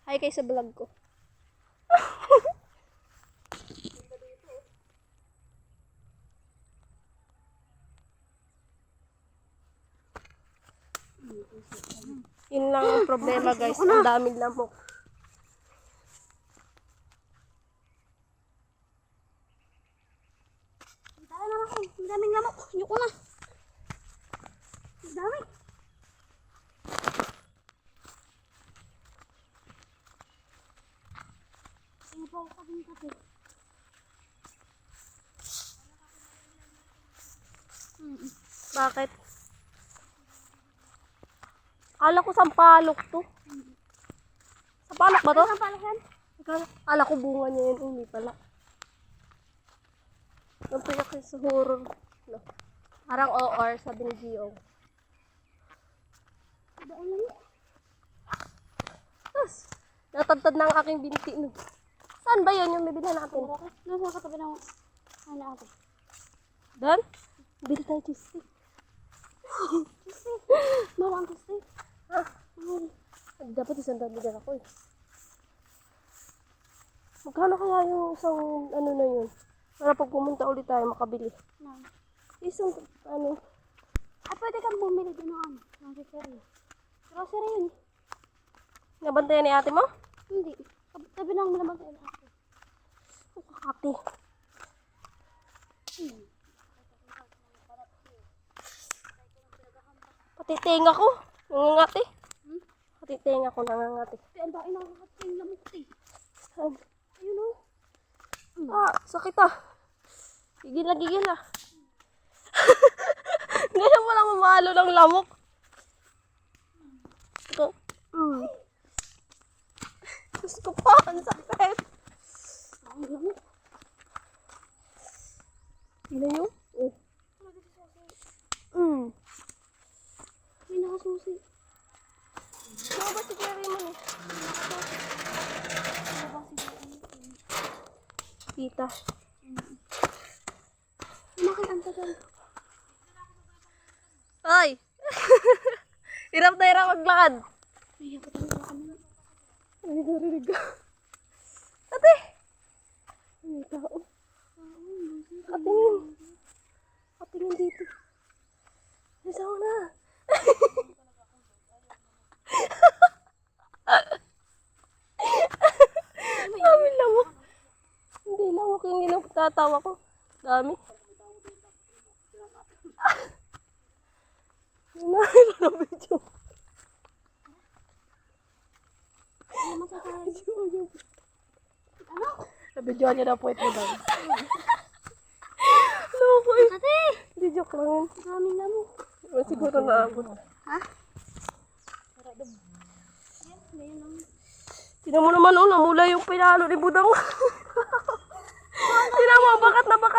Hi kayo sa vlog ko. Yun lang ang problema guys. Ang daming lamok. Ang daming lamok. Ayoko na. Ang dami. Ano pa ako din kasi? Bakit? Akala ko sampalok to. Sampalok ba to? Sampalok yan? Akala ko bunga niya yun. Hindi pala. Nampayak kayo sa horror. No. Parang OR, sabi ni Gio. Daan lang yun. Tapos, natagtad na ang aking binti. No. Saan ba yun yung bibili natin? Nasa katabi ng ano ako. Doon? Bili tayo cheesecake. Mahal ang kasi. Ah, dapat isang daligan ako eh. Magkano kaya yung isang ano na yun? Para pag pumunta ulit tayo makabili. Nang. Isang ano. Pwede kang bumili din ng ano. Ng grocery. Grocery yun. Nabantayan ni ate mo? Hindi. Tabi ng malabag ay ako. Ate. Pati tenga ko. Nangangati. Pati tenga ko nangangati. Kaya ang dami nakakating lamok eh. Saan? Ayun o. Ah, sakit ah. Gigil na gigil ah. Ngayon mo lang mamalo ng lamok. Ito. Diyos ko pa, ang sakit. Ang lamok. Tignan nyo. Oh. May nakasusi. Ano ba si Jerry mo eh? Tita. Lumakay ang tagal. Ay! Hirap na hirap maglakad. Ay, ako talaga kami. Narinig ka. Ate! May tao. Katingin. Katingin dito. Isaw na. Dami lamok. Hindi lamok yung ginagtatawa ko. Dami. Hinahira na video. Ano masasaya? Ano? Nabidyoan niya na po ito daw. Loko eh. Ate! Hindi, joke lang yun. Maraming lamok. Siguro naabot. Ha? Yan, ganyan lang. Tignan mo naman, oh, namula yung pinalo ni Budang. Tignan mo, bakat na bakat